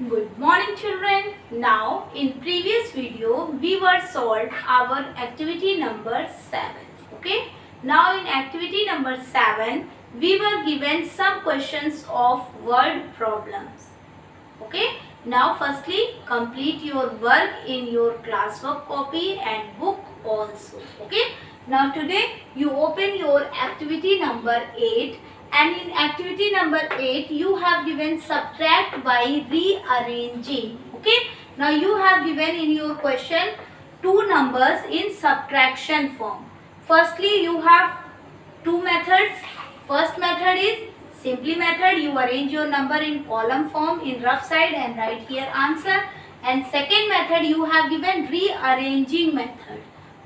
Good morning children. Now in previous video we were solved our activity number 7. Okay. Now in activity number 7 we were given some questions of word problems. Okay. Now firstly complete your work in your classwork copy and book also. Okay. Now today you open your activity number 8. And in activity number 8, you have given subtract by rearranging. Okay. Now you have given in your question two numbers in subtraction form. Firstly, you have two methods. First method is simply method. You arrange your number in column form in rough side and write here answer. And second method, you have given rearranging method.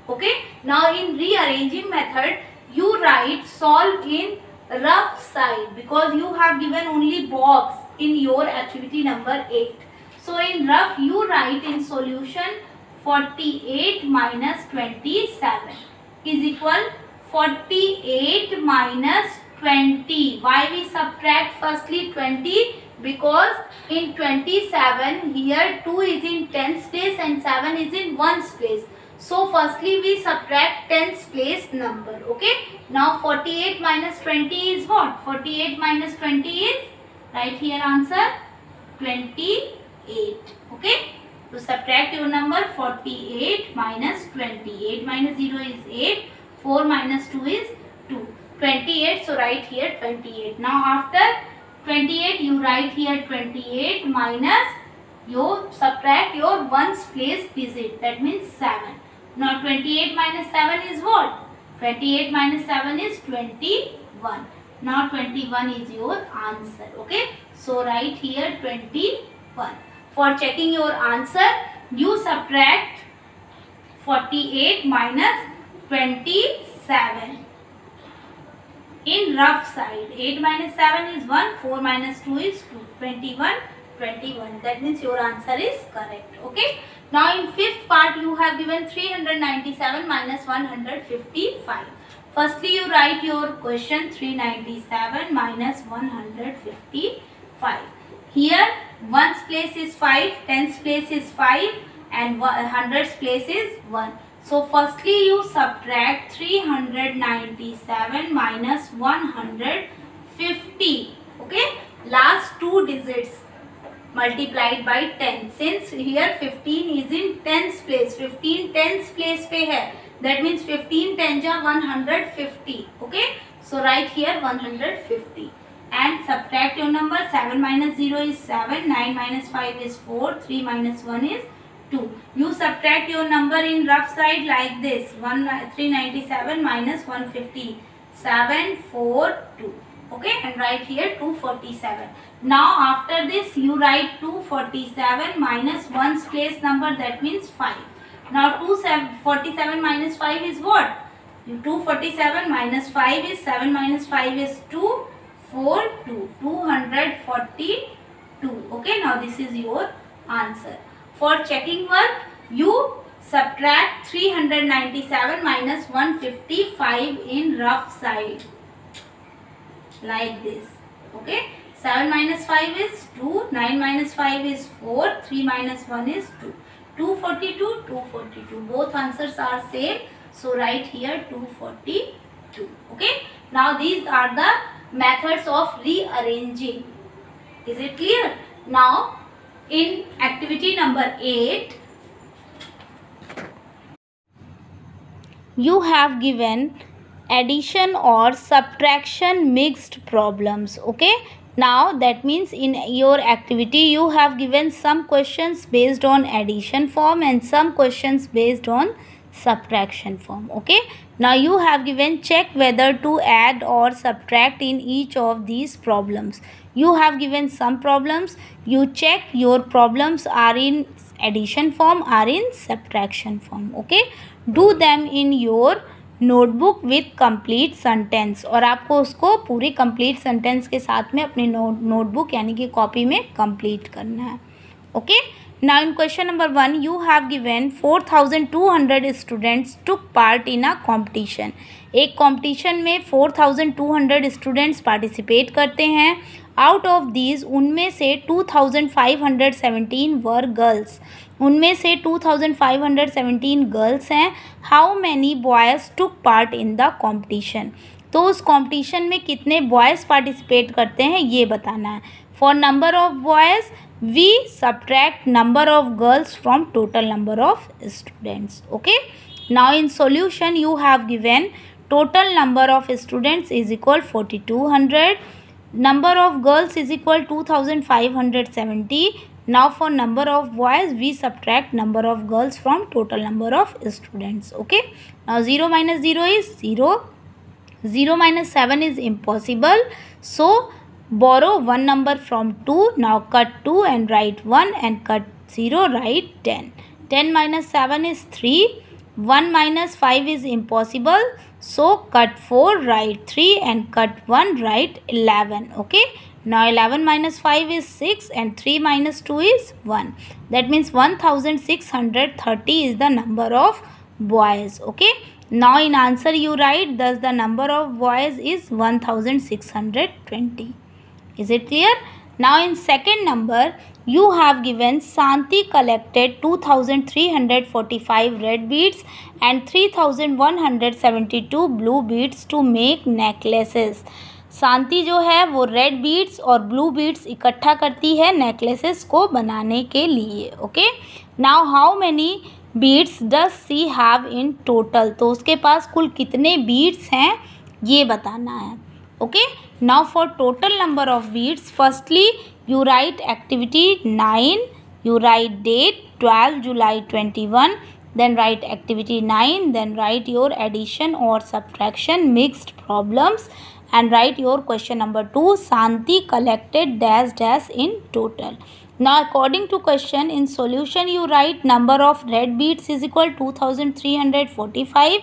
Okay. Now in rearranging method, you write solve in rough side because you have given only box in your activity number 8. So in rough you write in solution 48 minus 27 is equal 48 minus 20. Why we subtract firstly 20? Because in 27 here 2 is in tens place and 7 is in ones place. So firstly we subtract tens place number. Okay. Now 48 minus 20 is what? 48 minus 20 is, write here answer 28. Okay. To subtract your number 48 minus 20. 8 minus 0 is 8. 4 minus 2 is 2. 28. So write here 28. Now after 28 you write here 28 minus you subtract your ones place digit. That means 7. Now 28 minus 7 is what? 28 minus 7 is 21. Now 21 is your answer. Okay. So write here 21. For checking your answer, you subtract 48 minus 27. In rough side, 8 minus 7 is 1, 4 minus 2 is 2, 21, 21. That means your answer is correct. Okay. Now in fifth part you have given 397 minus 155. Firstly you write your question 397 minus 155. Here ones place is 5, tens place is 5 and hundreds place is 1. So firstly you subtract 397 minus 150. Okay. Last two digits multiplied by 10. Since here 15 is in tens place, 15 tens place पे है, that means 15 10 जा 150. Okay. So write here 150 and subtract your number. 7 minus 0 is 7, 9 minus 5 is 4, 3 minus 1 is 2. You subtract your number in rough side like this, 397 minus 150, 7, 4, 2. Okay, and write here 247. Now after this you write 247 minus ones place number, that means 5. Now 247 minus 5 is what? 247 minus 5 is 7 minus 5 is 2, 4, 2, 242. Okay, now this is your answer. For checking work, you subtract 397 minus 155 in rough side like this. Okay. 7 minus 5 is 2, 9 minus 5 is 4, 3 minus 1 is 2. 242, 242. Both answers are same. So write here 242. Okay. Now these are the methods of rearranging. Is it clear? Now in activity number 8, you have given addition or subtraction mixed problems. Okay. Now that means in your activity you have given some questions based on addition form and some questions based on subtraction form. Okay. Now you have given check whether to add or subtract in each of these problems. You have given some problems. You check your problems are in addition form or in subtraction form. Okay. Do them in your notebook with complete sentence और आपको उसको पूरी complete sentence के साथ में अपनी notebook यानी कि कॉपी में कंप्लीट करना है. Okay. Now in question number 1 you have given 4200 students took part in a competition. एक कॉम्पिटिशन में 4200 स्टूडेंट्स पार्टिसिपेट करते हैं आउट ऑफ दीज उनमें से 2517 वर गर्ल्स, उनमें से 2517 गर्ल्स हैं. How many boys took part in the competition, तो उस कॉम्पिटिशन में कितने बॉयज़ पार्टिसिपेट करते हैं ये बताना है. For number of boys we subtract number of girls from total number of students. Okay, now in solution you have given total number of students is equal 4200, number of girls is equal 2570. Now for number of boys we subtract number of girls from total number of students. Okay, now 0 minus 0 is 0, 0 minus 7 is impossible, so borrow one number from 2. Now cut 2 and write 1 and cut 0, write 10. 10 minus 7 is 3, 1 minus 5 is impossible, so cut 4, write 3 and cut 1, write 11. Okay, now 11 minus 5 is 6 and 3 minus 2 is 1. That means 1630 is the number of boys. Okay, now in answer you write thus the number of boys is 1620. Is it clear? Now in second number you have given Santi collected 2345 red beads and 3172 blue beads to make necklaces. शांति जो है वो red beads और blue beads इकट्ठा करती है necklaces को बनाने के लिए. Okay, now how many beads does she have in total, तो उसके पास कुल कितने बीड्स हैं ये बताना है. Okay, now for total number of beads, firstly you write activity 9, you write date 12 July 21, then write activity 9, then write your addition or subtraction mixed problems and write your question number 2, Santi collected dash dash in total. Now according to question in solution you write number of red beads is equal 2345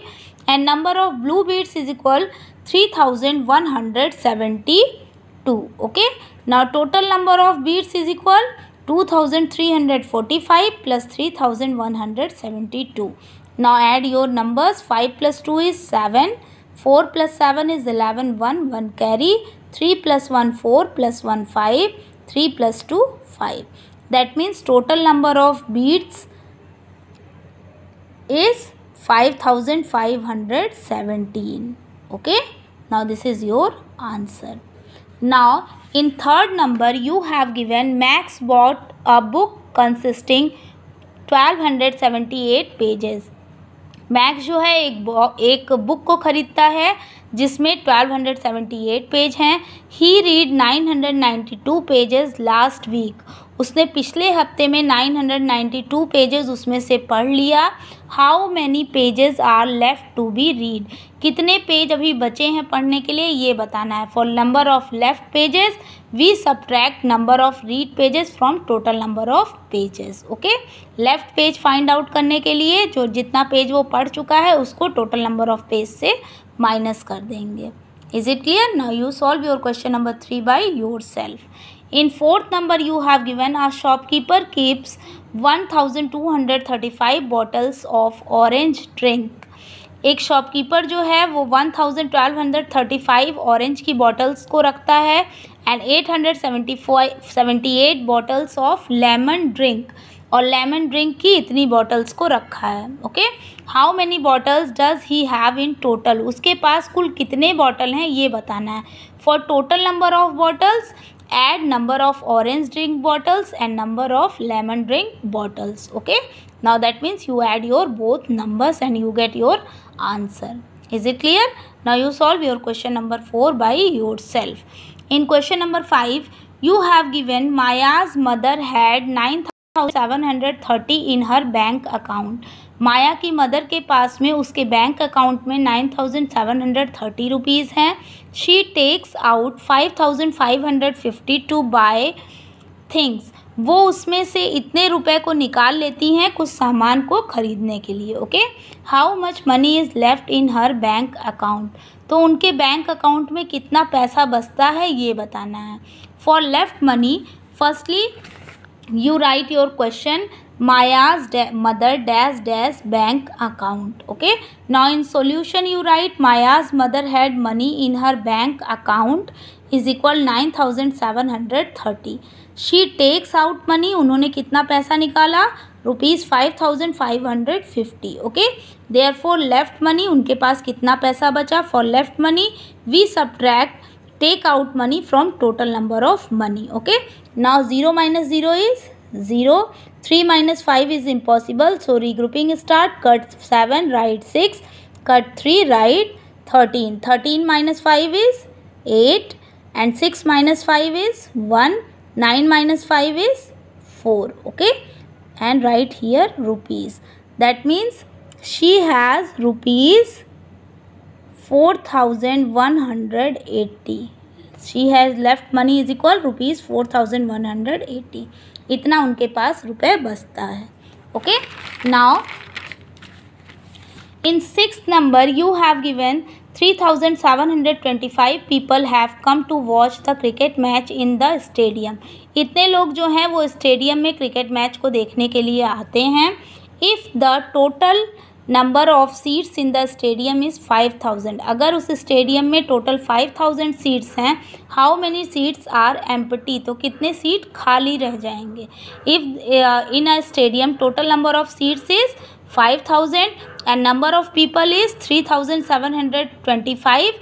and number of blue beads is equal 3172. Okay, now total number of beads is equal 2345 plus 3172. Now add your numbers. 5 plus 2 is 7, 4 plus 7 is 11, 1 carry, 3 plus 1 4 plus 1 5, 3 plus 2 5. That means total number of beads is 5517. Okay, now this is your answer. Now in third number you have given Max bought a book consisting 1278 pages. Max जो है एक book को ख़रीदता है जिसमें 1278 page हैं. ही read 992 pages last week. उसने पिछले हफ्ते में 992 पेजेस उसमें से पढ़ लिया. How many pages are left to be read. कितने पेज अभी बचे हैं पढ़ने के लिए ये बताना है. For number of left pages we subtract number of read pages from total number of pages. Okay, left page find out करने के लिए जो जितना पेज वो पढ़ चुका है उसको टोटल नंबर ऑफ पेज से माइनस कर देंगे. Is it clear? Now you solve your question number 3 by your self. In fourth number you have given a shopkeeper keeps 1235 bottles of orange drink. एक shopkeeper जो है वो 1235 orange की bottles को रखता है and 878 bottles of lemon drink, और lemon drink की इतनी बॉटल्स को रखा है. Okay, how many bottles does he have in total. उसके पास कुल कितने बॉटल हैं ये बताना है. For total number of bottles add number of orange drink bottles and number of lemon drink bottles. Okay, now that means you add your both numbers and you get your answer. Is it clear? Now you solve your question number 4 by yourself. In question number 5 you have given Maya's mother had 9730 in her bank account. माया की mother के पास में उसके bank account में 9730 rupees हैं. She takes out 5550 to buy things. वो उसमें से इतने रुपए को निकाल लेती हैं कुछ सामान को ख़रीदने के लिए. Okay, how much money is left in her bank account. तो उनके बैंक अकाउंट में कितना पैसा बचता है ये बताना है. For left money firstly you write your question Maya's mother dash dash bank account. Okay, now in solution you write Maya's mother had money in her bank account is equal 9730. She takes out money, उन्होंने कितना पैसा निकाला, ₹5550. Okay, therefore left money, उनके पास कितना पैसा बचा. For left money we subtract take out money from total number of money. Okay, now 0 minus 0 is 0. 3 minus 5 is impossible, so regrouping start. Cut 7, write 6. Cut 3, write 13. 13 minus 5 is 8 and 6 minus 5 is 1. 9 minus 5 is 4. Okay, and write here rupees. That means she has rupees 4180. She has left money is equal rupees 4180. इतना उनके पास रुपए बचता है. Okay, now in sixth number you have given 3725 people have come to watch the cricket match in the stadium. इतने लोग जो हैं वो स्टेडियम में क्रिकेट मैच को देखने के लिए आते हैं. If the total number of seats in the stadium is 5000, अगर उस स्टेडियम में टोटल 5000 सीट्स हैं, how many seats are empty, तो कितने सीट खाली रह जाएंगे. If in a stadium total number of seats is 5000 and number of people is 3725,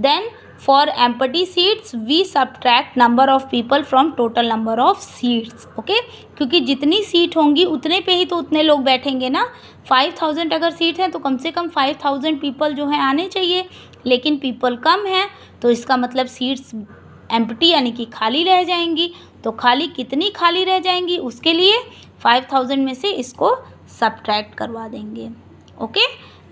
then for empty seats we subtract number of people from total number of seats. Okay, क्योंकि जितनी seat होंगी उतने पे ही तो उतने लोग बैठेंगे ना. 5000 अगर सीट है तो कम से कम 5000 पीपल जो हैं आने चाहिए, लेकिन पीपल कम हैं तो इसका मतलब सीट्स एम्प्टी यानी कि खाली रह जाएंगी. तो खाली कितनी खाली रह जाएंगी उसके लिए 5000 में से इसको सब्ट्रैक्ट करवा देंगे. Okay,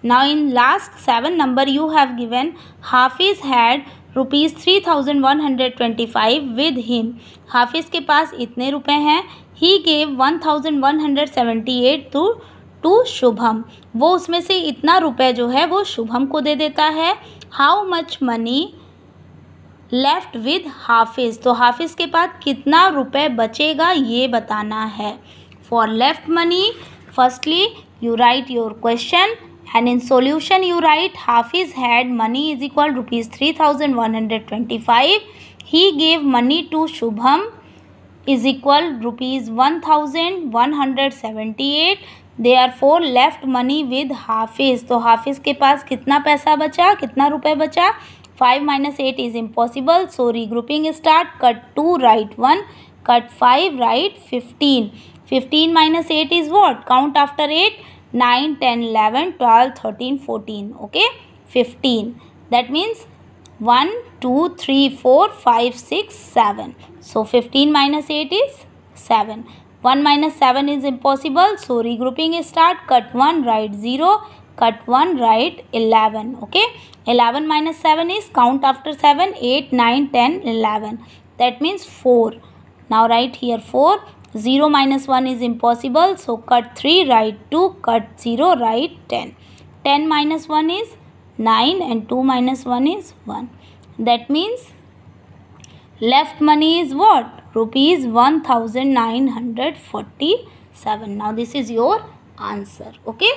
now in last 7 number you have given Hafiz had rupees 3125 with him. Hafiz के पास इतने रुपए हैं. He gave 1178 to Shubham. वो उसमें से इतना रुपए जो है वो शुभम को दे देता है. How much money left with हाफिज़, तो हाफिज़ के पास कितना रुपए बचेगा ये बताना है. For left money firstly you write your question and in solution you write Hafiz had money is equal rupees 3125. He gave money to Shubham is equal rupees 1178. Therefore left money with Hafiz. तो हाफिज़ के पास कितना पैसा बचा, कितना रुपए बचा. 5 minus 8 is impossible, so regrouping start. Cut 2, write 1. Cut 5, write 15. 15 minus 8 is what? Count after 8. 9, 10, 11, 12, 13, 14. Okay, 15. That means 1, 2, 3, 4, 5, 6, 7. So 15 minus 8 is 7. 1 minus 7 is impossible. So regrouping is start. Cut 1, write 0. Cut 1, write 11. Okay, 11 minus 7 is count after 7. 8, 9, 10, 11. That means 4. Now write here 4. 0 minus 1 is impossible, so cut 3, write 2. Cut 0, write 10. 10 minus 1 is 9 and 2 minus 1 is 1. That means left money is what? Rupees 1947. Now this is your answer. Okay,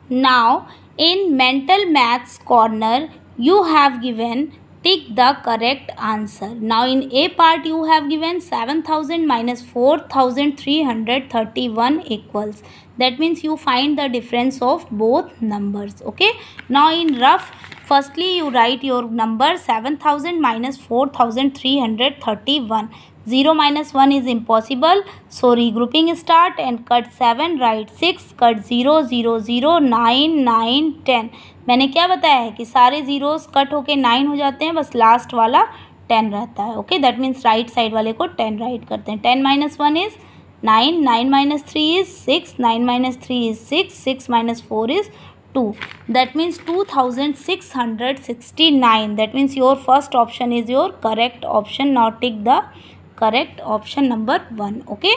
now in mental maths corner you have given tick the correct answer. Now in A part you have given 7000 minus 4331 equals. That means you find the difference of both numbers. Okay, now in rough firstly you write your number 7000 minus 4331. 0 minus 1 is impossible, so regrouping start and cut 7, write 6. Cut 0, 0, 0, 9, 9, 10. मैंने क्या बताया है कि सारे zeros cut होके 9 हो जाते हैं, बस लास्ट वाला 10 रहता है. Okay, that means right side वाले को 10 राइट करते हैं. 10 minus 1 is 9, 9 minus 3 is 6, 9 minus 3 is 6, 6 minus 4 is 2. That means 2669. That means your first option is your correct option. Now tick the correct option number 1. Okay,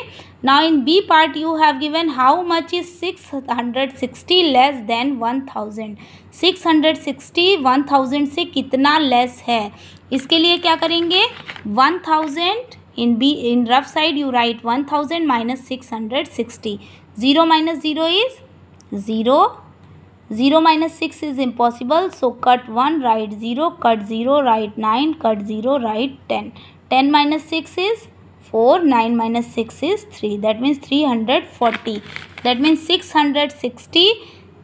now in B part you have given how much is 660 less than 1000. 660 1000 से कितना less है, इसके लिए क्या करेंगे. 1000 in rough side you write 1000 minus 660. 0 minus 0 is 0. 0 minus 6 is impossible, so cut 1, write 0, cut 0, write 9, cut 0, write 10. 10 minus 6 is 4, 9 minus 6 is 3, that means 340. That means 660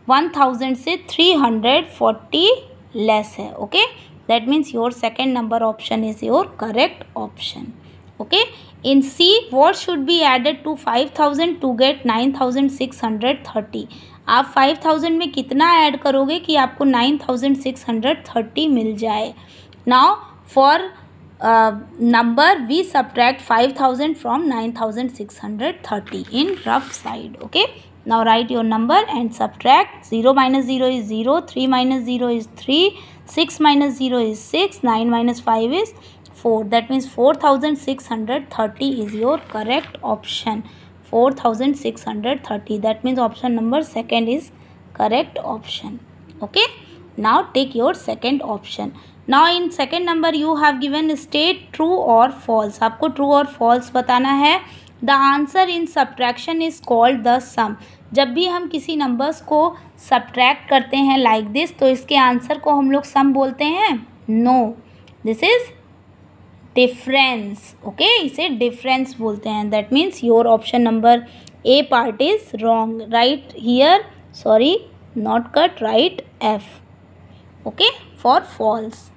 1000 से 340 less है. Okay, that means your second number option is your correct option. Okay, in C, what should be added to 5000 to get 9630? आप 5000 में कितना add करोगे कि आपको 9630 मिल जाए. Now for number we subtract 5000 from 9630 in rough side. Okay, now write your number and subtract. 0 minus 0 is 0, 3 minus 0 is 3, 6 minus 0 is 6, 9 minus 5 is 4. That means 4630 is your correct option. 4630, that means option number second is correct option. Okay, now take your second option. Now in second number you have given state true or false. आपको true और false बताना है. The answer in subtraction is called the sum. जब भी हम किसी numbers को subtract करते हैं like this, तो इसके आंसर को हम लोग sum बोलते हैं? No, this is difference. Okay, इसे difference बोलते हैं. That means your option number A part is wrong. Write here, sorry, not cut, write F. Okay, for false.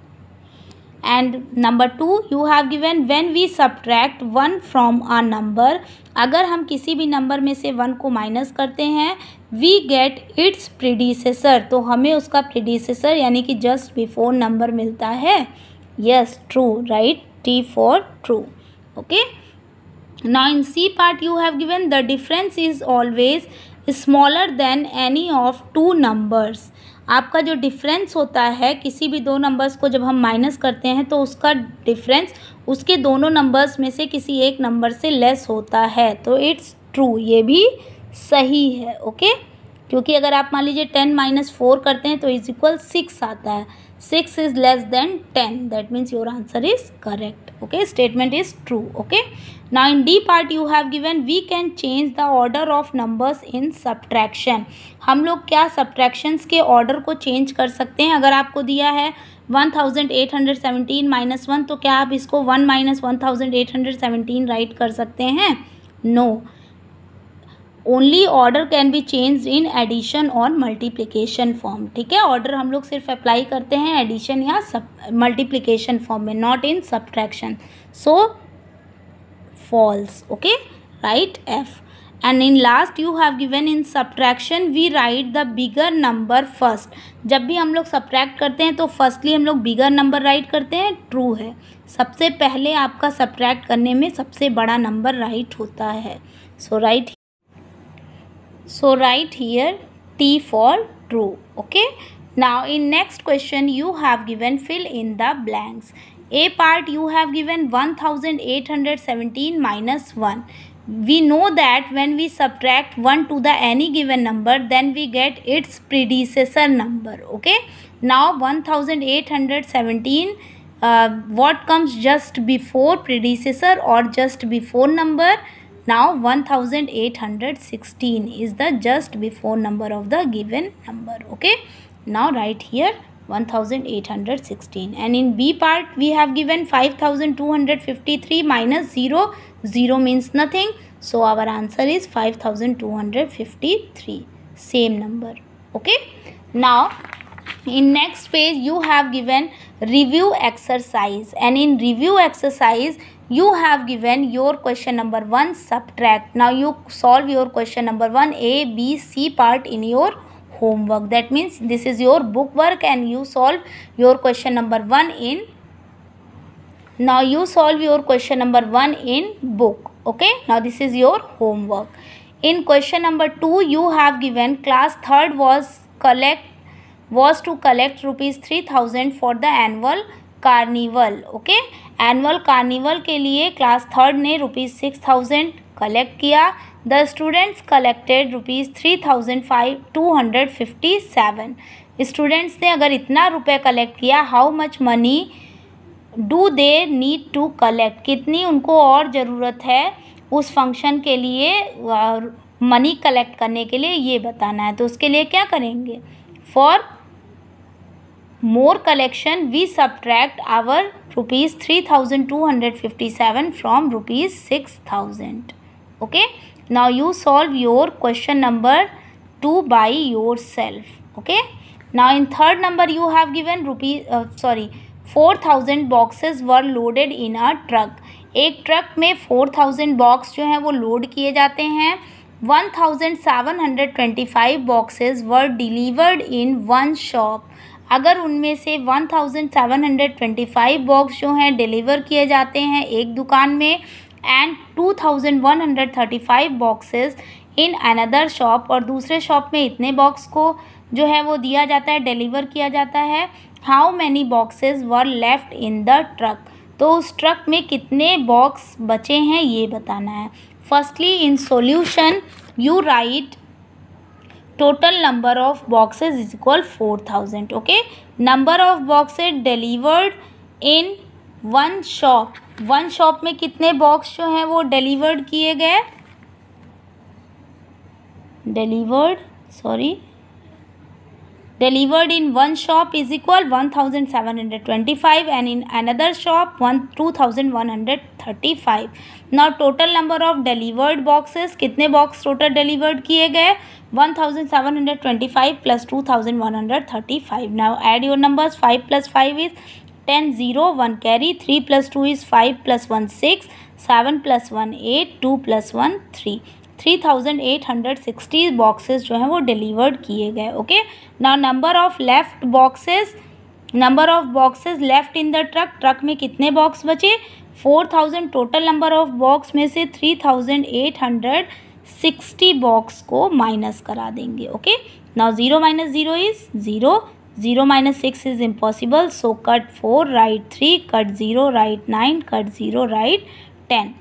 And number 2 you have given when we subtract 1 from a number. अगर हम किसी भी number में से 1 को minus करते हैं, we get its predecessor, तो हमें उसका predecessor यानी कि just before नंबर मिलता है. Yes, true, right, T for true. Okay, now in C part you have given the difference is always smaller than any of two numbers. आपका जो difference होता है किसी भी दो नंबर्स को जब हम माइनस करते हैं तो उसका डिफरेंस उसके दोनों नंबर्स में से किसी एक नंबर से लेस होता है. तो इट्स ट्रू, ये भी सही है. ओके, क्योंकि अगर आप मान लीजिए 10 माइनस 4 करते हैं तो इज इक्वल 6 आता है. 6 is less than 10. That means your answer is correct. Okay, statement is true. Okay, now in D part you have given we can change the order of numbers in subtraction. हम लोग क्या subtractions के order को change कर सकते हैं. अगर आपको दिया है 1817 minus 1 तो क्या आप इसको 1 minus 1817 राइट कर सकते हैं? No, only order can be change in addition और मल्टीप्लिकेशन फॉर्म. ठीक है, ऑर्डर हम लोग सिर्फ अप्लाई करते हैं एडिशन या मल्टीप्लिकेशन फॉर्म में, not in subtraction. So false. Okay, right F. And in last you have given in subtraction we write the bigger number first. जब भी हम लोग सब्ट्रैक्ट करते हैं तो फर्स्टली हम लोग बिगर नंबर राइट करते हैं. ट्रू है, सबसे पहले आपका सब्ट्रैक्ट करने में सबसे बड़ा नंबर राइट होता है. So write here T for true. Okay, now in next question you have given fill in the blanks. A part you have given 1817 minus 1. We know that when we subtract 1 to the any given number then we get its predecessor number. Okay, now 1817 what comes just before predecessor or just before number? Now 1816 is the just before number of the given number. Okay, now write here 1816. And in B part we have given 5253 minus 0. 0 means nothing, so our answer is 5253, same number. Okay, now in next page you have given review exercise, and in review exercise you have given your question number 1 subtract. Now you solve your question number 1 A, B, C part in your homework. That means this is your book work and you solve your question number 1 in. Now you solve your question number 1 in book. Okay, now this is your homework. In question number 2 you have given class 3rd was to collect rupees 3000 for the annual carnival. Okay, annual carnival के लिए class 3rd ने rupees 6000 collect किया. The students collected rupees 3257. Students ने अगर इतना रुपए collect किया, how much money do they need to collect, कितनी उनको और ज़रूरत है उस फंक्शन के लिए मनी कलेक्ट करने के लिए, ये बताना है. तो उसके लिए क्या करेंगे, For more collection, we subtract our rupees 3,257 from rupees 6,000. Okay. Now you solve your question number 2 by yourself. Okay. Now in third number you have given 4,000 boxes were loaded in a truck. एक truck में 4,000 box जो हैं वो load किए जाते हैं. 1,725 boxes were delivered in one shop. अगर उनमें से 1,725 बॉक्स जो हैं डिलीवर किए जाते हैं एक दुकान में, and 2,135 boxes in another shop, और दूसरे शॉप में इतने बॉक्स को जो है वो दिया जाता है, डिलीवर किया जाता है. How many boxes were left in the truck. तो उस ट्रक में कितने बॉक्स बचे हैं ये बताना है. Firstly in solution you right total number of boxes is equal 4,000. Okay. Number of boxes delivered in one shop. One shop में कितने बॉक्स जो हैं वो डिलीवर्ड किए गए. Delivered in one shop is equal 1,725 and in another shop 2,135. Now total number of delivered boxes, कितने box total delivered किए गए. 1,725 plus 2,135. Now add your numbers. 5 plus 5 is 10, 0, 1 carry. 3 plus 2 is 5 plus 1 6, 7 plus 1 8, 2 plus 1 3. 3,860 boxes जो हैं वो delivered किए गए. Okay. Now number of boxes left in the truck. Truck में कितने बॉक्स बचे. 4,000. टोटल नंबर ऑफ बॉक्स में से 3,860 बॉक्स को माइनस करा देंगे. Okay. Now 0 minus 0 is 0. 0 minus 6 is impossible. So cut 4, write 3. Cut 0, write 9. Cut 0, write 10.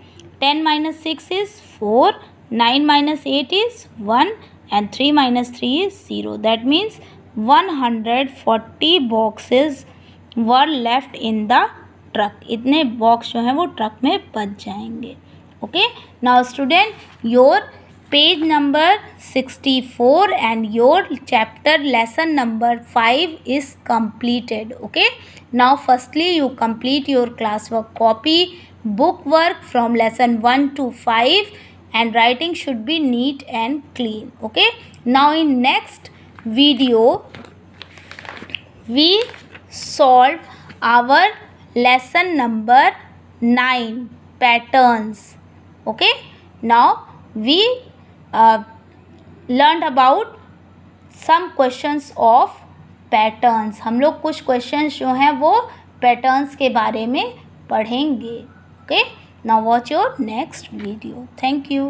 10 minus 6 is 4. 9 minus 8 is 1 and 3 minus 3 is 0. That means 140 boxes were left in the truck. इतने box जो हैं वो truck में बच जाएंगे. Okay. Now student your page number 64 and your chapter lesson number 5 is completed. Okay. Now firstly you complete your classwork copy, book work from lesson 1 to 5. And writing should be neat and clean. Okay. Now in next video we solve our lesson number 9, patterns. Okay. Now we learned about some questions of patterns. हम लोग कुछ questions जो हैं वो patterns के बारे में पढ़ेंगे. Okay. Now watch your next video. Thank you.